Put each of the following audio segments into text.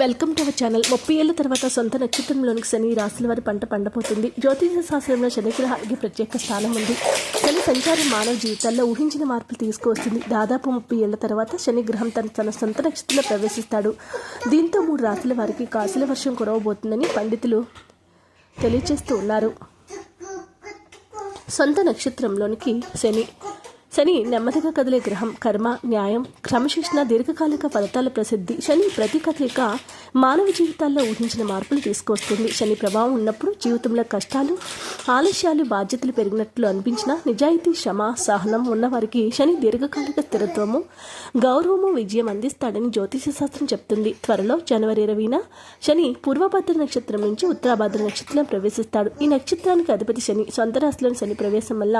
Welcome to our channel. 30 ఏళ్ల తర్వాత సొంత నక్షత్రంలోనికి శని రాశుల వారి పంట పండబోతుంది. జ్యోతిష శాస్త్రంలో శని గ్రహానికి ప్రత్యేక స్థానం ఉంది. శని సంచారం మానవ జీవితాల్లో ఊహించిన మార్పులు తీసుకువస్తుంది. దాదాపు 30 ఏళ్ల తర్వాత శని గ్రహం తన సొంత నక్షత్రంలో ప్రవేశిస్తాడు. దీంతో 3 రాశుల వారికి కాసుల వర్షం కురవబోతుందని పండితులు తెలియజేస్తూ ఉన్నారు. సొంత నక్షత్రంలోనికి శని నెమ్మదిగా కదిలే గ్రహం. కర్మ, న్యాయం, క్రమశిక్షణ, దీర్ఘకాలిక ఫలితాల ప్రసిద్ధి. శని ప్రతి కదలిక మానవ జీవితాల్లో ఊహించిన మార్పులు తీసుకొస్తుంది. శని ప్రభావం ఉన్నప్పుడు జీవితంలో కష్టాలు, ఆలస్యాలు, బాధ్యతలు పెరిగినట్లు అనిపించిన నిజాయితీ, శ్రమ, సహనం ఉన్నవారికి శని దీర్ఘకాలిక స్థిరత్వము, గౌరవము, విజయం అందిస్తాడని జ్యోతిష శాస్త్రం చెప్తుంది. త్వరలో జనవరి 20న శని పూర్వభద్ర నక్షత్రం నుంచి ఉత్తరాభద్ర నక్షత్రం ప్రవేశిస్తాడు. ఈ నక్షత్రానికి అధిపతి శని. సొంత రాశిలోని శని ప్రవేశం వల్ల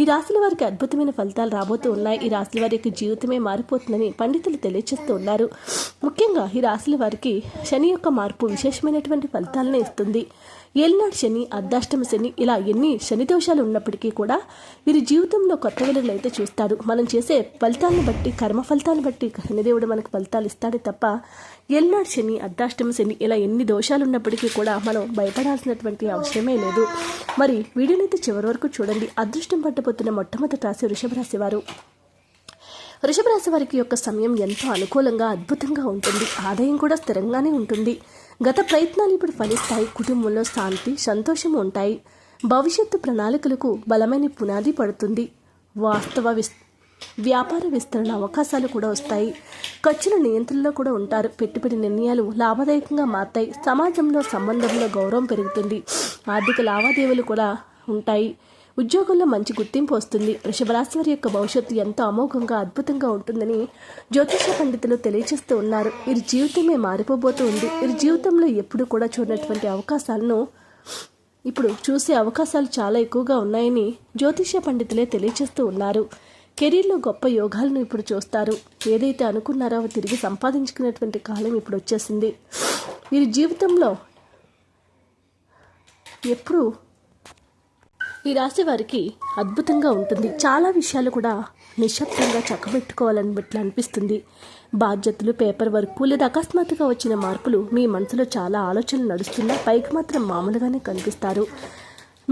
ఈ రాశుల వారికి అద్భుతమైన ఫలితాలు రాబోతూ ఉన్నాయి. ఈ రాశుల వారి యొక్క జీవితమే మారిపోతుందని పండితులు తెలియజేస్తూ ఉన్నారు. ముఖ్యంగా ఈ రాశుల వారికి శని యొక్క మార్పు విశేషమైనటువంటి ఫలితాలను ఇస్తుంది. ఏలినాడు శని, అర్ధాష్టమ శని, ఇలా ఎన్ని శని దోషాలు ఉన్నప్పటికీ కూడా వీరి జీవితంలో కొత్త వెలుగులు అయితే చూస్తారు. మనం చేసే ఫలితాలను బట్టి, కర్మ ఫలితాలను బట్టి శనిదేవుడు మనకు ఫలితాలు ఇస్తాడే తప్ప ఏలినాడు శని, అర్ధాష్టమ శని, ఇలా ఎన్ని దోషాలు ఉన్నప్పటికీ కూడా మనం భయపడాల్సినటువంటి అవసరమే లేదు. మరి వీడియోనైతే చివరి వరకు చూడండి. అదృష్టం పట్టబోతున్న మొట్టమొదటి రాశి వృషభ రాశి వారు. వృషభ రాశి వారికి యొక్క సమయం ఎంతో అనుకూలంగా, అద్భుతంగా ఉంటుంది. ఆదాయం కూడా స్థిరంగానే ఉంటుంది. గత ప్రయత్నాలు ఇప్పుడు ఫలిస్తాయి. కుటుంబంలో శాంతి, సంతోషం ఉంటాయి. భవిష్యత్తు ప్రణాళికలకు బలమైన పునాది పడుతుంది. వ్యాపార విస్తరణ అవకాశాలు కూడా వస్తాయి. ఖర్చుల నియంత్రణలో కూడా ఉంటారు. పెట్టుబడి నిర్ణయాలు లాభదాయకంగా మారతాయి. సమాజంలో సంబంధంలో గౌరవం పెరుగుతుంది. ఆర్థిక లావాదేవీలు కూడా ఉంటాయి. ఉద్యోగంలో మంచి గుర్తింపు వస్తుంది. వృషభ రాశి వారి యొక్క భవిష్యత్తు ఎంతో అమోఘంగా, అద్భుతంగా ఉంటుందని జ్యోతిష పండితులు తెలియజేస్తూ ఉన్నారు. వీరి జీవితమే మారిపోబోతూ ఉంది. వీరి జీవితంలో ఎప్పుడు కూడా చూడనటువంటి అవకాశాలను ఇప్పుడు చూసే అవకాశాలు చాలా ఎక్కువగా ఉన్నాయని జ్యోతిష పండితులే తెలియజేస్తూ ఉన్నారు. కెరీర్లో గొప్ప యోగాలను ఇప్పుడు చూస్తారు. ఏదైతే అనుకున్నారో అవి తిరిగి సంపాదించుకునేటువంటి కాలం ఇప్పుడు వచ్చేసింది. వీరి జీవితంలో ఎప్పుడు ఈ రాశి వారికి అద్భుతంగా ఉంటుంది. చాలా విషయాలు కూడా నిశ్శబ్దంగా చక్కబెట్టుకోవాలని బట్టి అనిపిస్తుంది. బాధ్యతలు, పేపర్ వర్క్ లేదా అకస్మాత్తుగా వచ్చిన మార్పులు మీ మనసులో చాలా ఆలోచనలు నడుస్తున్నా పైకి మాత్రం మామూలుగానే కనిపిస్తారు.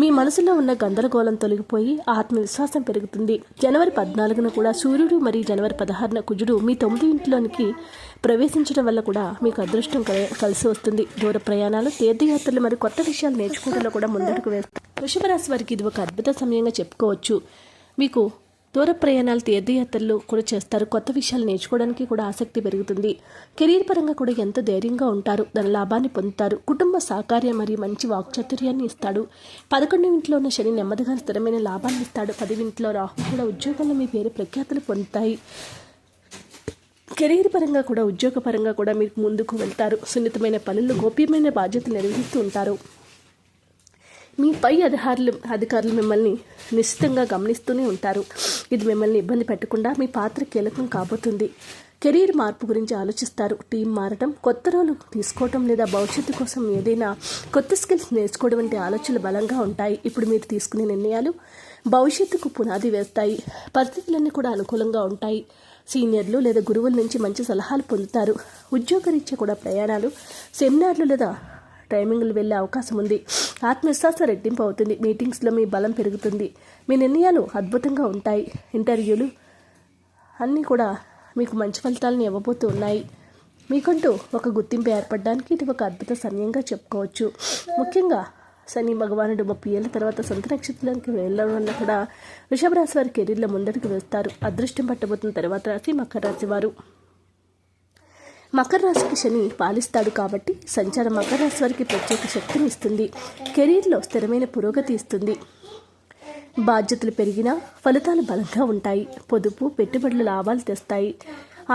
మీ మనసులో ఉన్న గందరగోళం తొలగిపోయి ఆత్మవిశ్వాసం పెరుగుతుంది. జనవరి 14న కూడా సూర్యుడు మరియు జనవరి 16న కుజుడు మీ 9 ఇంట్లోనికి ప్రవేశించడం వల్ల కూడా మీకు అదృష్టం కలిసి వస్తుంది. దూర ప్రయాణాలు, తీర్థయాత్రలు మరియు కొత్త విషయాలు నేర్చుకోవడంలో కూడా ముందడుగు వేస్తారు. వృషభ రాశి వారికి ఇది ఒక అద్భుత సమయంగా చెప్పుకోవచ్చు. మీకు దూర ప్రయాణాలు, తీర్థయాత్రలు కూడా చేస్తారు. కొత్త విషయాలు నేర్చుకోవడానికి కూడా ఆసక్తి పెరుగుతుంది. కెరీర్ పరంగా కూడా ఎంతో ధైర్యంగా ఉంటారు. దాని లాభాన్ని పొందుతారు. కుటుంబ సహకార్యం మరియు మంచి వాక్చాతుర్యాన్ని ఇస్తాడు. 11వ ఇంట్లో ఉన్న శని నెమ్మదిగా స్థిరమైన లాభాన్ని ఇస్తాడు. 10వ ఇంట్లో రాహు కూడా ఉద్యోగంలో మీ పేరు ప్రఖ్యాతులు పొందుతాయి. కెరీర్ పరంగా కూడా, ఉద్యోగ పరంగా కూడా మీరు ముందుకు వెళ్తారు. సున్నితమైన పనులు, గోప్యమైన బాధ్యతలు నిర్వహిస్తూ ఉంటారు. మీ పై అధికారులు మిమ్మల్ని నిశ్చితంగా గమనిస్తూనే ఉంటారు. ఇది మిమ్మల్ని ఇబ్బంది పెట్టకుండా మీ పాత్ర కీలకం కాబోతుంది. కెరీర్ మార్పు గురించి ఆలోచిస్తారు. టీం మారడం, కొత్త రోలు తీసుకోవడం లేదా భవిష్యత్తు కోసం ఏదైనా కొత్త స్కిల్స్ నేర్చుకోవడం వంటి ఆలోచనలు బలంగా ఉంటాయి. ఇప్పుడు మీరు తీసుకునే నిర్ణయాలు భవిష్యత్తుకు పునాది వేస్తాయి. పరిస్థితులన్నీ కూడా అనుకూలంగా ఉంటాయి. సీనియర్లు లేదా గురువుల నుంచి మంచి సలహాలు పొందుతారు. ఉద్యోగరీత్యా కూడా ప్రయాణాలు, సెమినార్లు లేదా టైమింగ్లు వెళ్ళే అవకాశం ఉంది. ఆత్మవిశ్వాసం రెట్టింపు అవుతుంది. మీటింగ్స్లో మీ బలం పెరుగుతుంది. మీ నిర్ణయాలు అద్భుతంగా ఉంటాయి. ఇంటర్వ్యూలు అన్నీ కూడా మీకు మంచి ఫలితాలను ఇవ్వబోతూ ఉన్నాయి. మీకంటూ ఒక గుర్తింపు ఏర్పడడానికి ఇది ఒక అద్భుత సమయంగా చెప్పుకోవచ్చు. ముఖ్యంగా శని భగవానుడు 30 ఏళ్ల తర్వాత సొంత నక్షత్రానికి వెళ్ళడం వల్ల కూడా వృషభ రాశి వారి కెరీర్లో ముందడుగు వేస్తారు. అదృష్టం పట్టబోతున్న తర్వాత రాశి మకర రాశి వారు. మకర రాశికి శని పాలిస్తాడు కాబట్టి సంచారం మకర రాశి వారికి ప్రత్యేక శక్తిని ఇస్తుంది. కెరీర్లో స్థిరమైన పురోగతి ఇస్తుంది. బాధ్యతలు పెరిగినా ఫలితాలు బలంగా ఉంటాయి. పొదుపు, పెట్టుబడులు లాభాలు తెస్తాయి.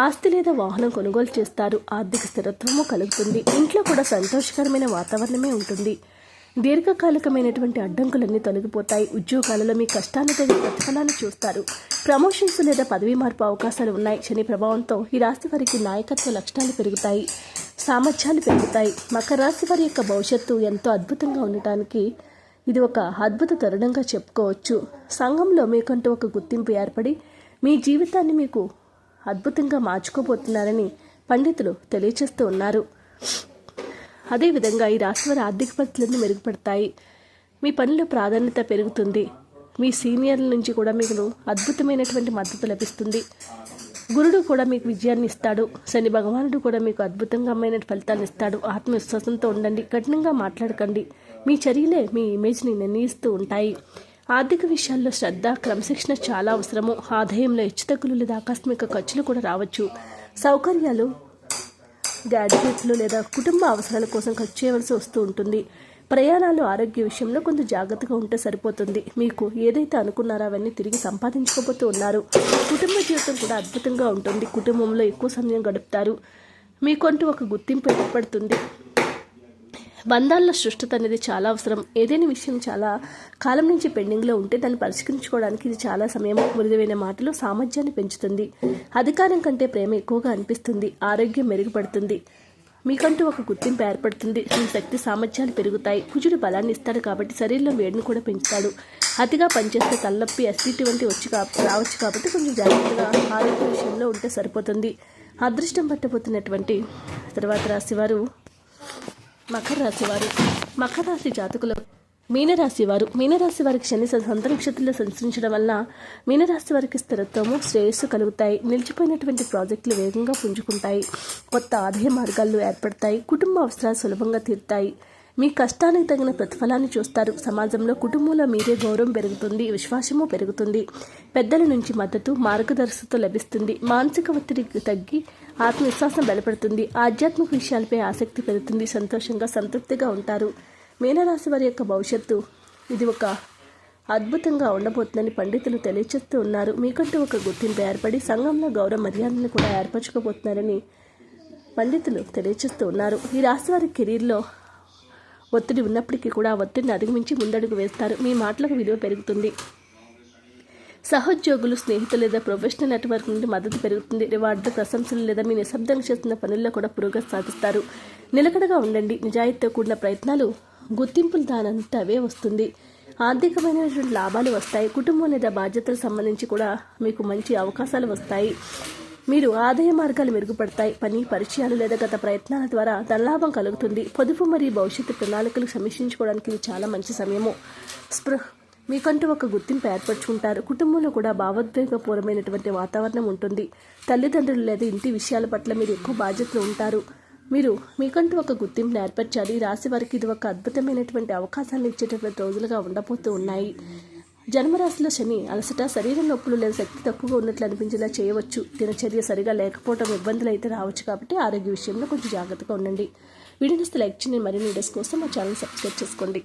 ఆస్తి లేదా వాహనం కొనుగోలు చేస్తారు. ఆర్థిక స్థిరత్వము కలుగుతుంది. ఇంట్లో కూడా సంతోషకరమైన వాతావరణమే ఉంటుంది. దీర్ఘకాలికమైనటువంటి అడ్డంకులన్నీ తొలగిపోతాయి. ఉద్యోగాలలో మీ కష్టాలు తగిన ప్రతిఫలాన్ని చూస్తారు. ప్రమోషన్స్ లేదా పదవీ మార్పు అవకాశాలు ఉన్నాయి. శని ప్రభావంతో ఈ రాశి వారికి నాయకత్వ లక్షణాలు పెరుగుతాయి. సామర్థ్యాలు పెరుగుతాయి. మకర రాశి వారి యొక్క భవిష్యత్తు ఎంతో అద్భుతంగా ఉండటానికి ఇది ఒక అద్భుత తరుణంగా చెప్పుకోవచ్చు. సంఘంలో మీకంటూ ఒక గుర్తింపు ఏర్పడి మీ జీవితాన్ని మీకు అద్భుతంగా మార్చుకోబోతున్నారని పండితులు తెలియచేస్తూ ఉన్నారు. అదేవిధంగా ఈ రాశి వారి ఆర్థిక పరిస్థితులను మెరుగుపడతాయి. మీ పనిలో ప్రాధాన్యత పెరుగుతుంది. మీ సీనియర్ల నుంచి కూడా మీకు అద్భుతమైనటువంటి మద్దతు లభిస్తుంది. గురుడు కూడా మీకు విజయాన్ని ఇస్తాడు. శని భగవానుడు కూడా మీకు అద్భుతంగా ఫలితాలను ఇస్తాడు. ఆత్మవిశ్వాసంతో ఉండండి. కఠినంగా మాట్లాడకండి. మీ చర్యలే మీ ఇమేజ్ని నిర్ణయిస్తూ ఉంటాయి. ఆర్థిక విషయాల్లో శ్రద్ధ, క్రమశిక్షణ చాలా అవసరము. ఆదాయంలో హెచ్చుతగ్గులు లేదా ఆకస్మిక ఖర్చులు కూడా రావచ్చు. సౌకర్యాలు, గ్యాడ్జెట్లు లేదా కుటుంబ అవసరాల కోసం ఖర్చు చేయవలసి వస్తూ ఉంటుంది. ప్రయాణాలు, ఆరోగ్య విషయంలో కొంత జాగ్రత్తగా ఉంటే సరిపోతుంది. మీకు ఏదైతే అనుకున్నారో అవన్నీ తిరిగి సంపాదించుకోబోతూ ఉన్నారు. కుటుంబ జీవితం కూడా అద్భుతంగా ఉంటుంది. కుటుంబంలో ఎక్కువ సమయం గడుపుతారు. మీకంటూ ఒక గుర్తింపు ఏర్పడుతుంది. బంధాల్లో సృష్టిత అనేది చాలా అవసరం. ఏదైనా విషయం చాలా కాలం నుంచి పెండింగ్లో ఉంటే దాన్ని పరిష్కరించుకోవడానికి ఇది చాలా సమయం. మృదువైన మాటలు సామర్థ్యాన్ని పెంచుతుంది. అధికారం కంటే ప్రేమ ఎక్కువగా అనిపిస్తుంది. ఆరోగ్యం మెరుగుపడుతుంది. మీకంటూ ఒక గుర్తింపు ఏర్పడుతుంది. మీ శక్తి సామర్థ్యాలు పెరుగుతాయి. కుజుడు బలాన్ని ఇస్తాడు కాబట్టి శరీరంలో వేడిని కూడా పెంచుతాడు. అతిగా పనిచేస్తే తలనొప్పి, అసిడిటీ వంటి రావచ్చు కాబట్టి కొంచెం జాగ్రత్తగా ఆరోగ్య విషయంలో ఉంటే సరిపోతుంది. అదృష్టం పట్టబోతున్నటువంటి తర్వాత రాశివారు మకర రాశివారు. మకర రాశి జాతకులు మీనరాశి వారికి శని సొంత నక్షత్రంలో సంచరించడం వల్ల మీనరాశి వారికి స్థిరత్వము, శ్రేయస్సు కలుగుతాయి. నిలిచిపోయినటువంటి ప్రాజెక్టులు వేగంగా పుంజుకుంటాయి. కొత్త ఆదాయ మార్గాలు ఏర్పడతాయి. కుటుంబ అవసరాలు సులభంగా తీరుతాయి. మీ కష్టానికి తగిన ప్రతిఫలాన్ని చూస్తారు. సమాజంలో, కుటుంబంలో మీరే గౌరవం పెరుగుతుంది. విశ్వాసము పెరుగుతుంది. పెద్దల నుంచి మద్దతు, మార్గదర్శకత్వం లభిస్తుంది. మానసిక ఒత్తిడి తగ్గి ఆత్మవిశ్వాసం బలపడుతుంది. ఆధ్యాత్మిక విషయాలపై ఆసక్తి పెరుగుతుంది. సంతోషంగా, సంతృప్తిగా ఉంటారు. మీనరాశి వారి యొక్క భవిష్యత్తు ఇది ఒక అద్భుతంగా ఉండబోతుందని పండితులు తెలియచేస్తూ ఉన్నారు. మీకంటూ ఒక గుర్తింపు ఏర్పడి సంఘంలో గౌరవ మర్యాదలను కూడా ఏర్పరచుకోబోతున్నారని పండితులు తెలియచేస్తూ ఉన్నారు. ఈ రాశి వారి కెరీర్లో ఒత్తిడి ఉన్నప్పటికీ కూడా ఒత్తిడిని అధిగమించి ముందడుగు వేస్తారు. మీ మాటలకు విలువ పెరుగుతుంది. సహోద్యోగులు, స్నేహితులు లేదా ప్రొఫెషనల్ నెట్వర్క్ నుండి మద్దతు పెరుగుతుంది. రివార్డులు, ప్రశంసలు లేదా మీ నిశ్శబ్దంగా చేస్తున్న పనుల్లో కూడా పురోగతి సాధిస్తారు. నిలకడగా ఉండండి. నిజాయితీతో కూడిన ప్రయత్నాలు గుర్తింపులు దానంతా అవే వస్తుంది. ఆర్థికమైనటువంటి లాభాలు వస్తాయి. కుటుంబం లేదా బాధ్యతలకు సంబంధించి కూడా మీకు మంచి అవకాశాలు వస్తాయి. మీరు ఆదాయ మార్గాలు మెరుగుపడతాయి. పని, పరిచయాలు లేదా గత ప్రయత్నాల ద్వారా ధనలాభం కలుగుతుంది. పొదుపు మరియు భవిష్యత్తు ప్రణాళికలు సమీక్షించుకోవడానికి ఇది చాలా మంచి సమయము. మీకంటూ ఒక గుర్తింపు ఏర్పరచుకుంటారు. కుటుంబంలో కూడా భావోద్వేగపూర్వమైనటువంటి వాతావరణం ఉంటుంది. తల్లిదండ్రులు లేదా ఇంటి విషయాల పట్ల మీరు ఎక్కువ బాధ్యతలు ఉంటారు. మీకంటూ ఒక గుర్తింపును ఏర్పరచాలి. ఈ రాశి వారికి ఇది ఒక అద్భుతమైనటువంటి అవకాశాన్ని ఇచ్చేటటువంటి రోజులుగా ఉండబోతూ ఉన్నాయి. జన్మరాశిలో శని అలసట, శరీరం నొప్పులు లేదా శక్తి తక్కువగా ఉన్నట్లు అనిపించేలా చేయవచ్చు. దినచర్య సరిగా లేకపోవడం ఇబ్బందులు అయితే రావచ్చు కాబట్టి ఆరోగ్య విషయంలో కొంచెం జాగ్రత్తగా ఉండండి. వీడియోని లైక్ చేయండి. మరిన్ని వీడియోస్ కోసం మా ఛానల్ సబ్స్క్రైబ్ చేసుకోండి.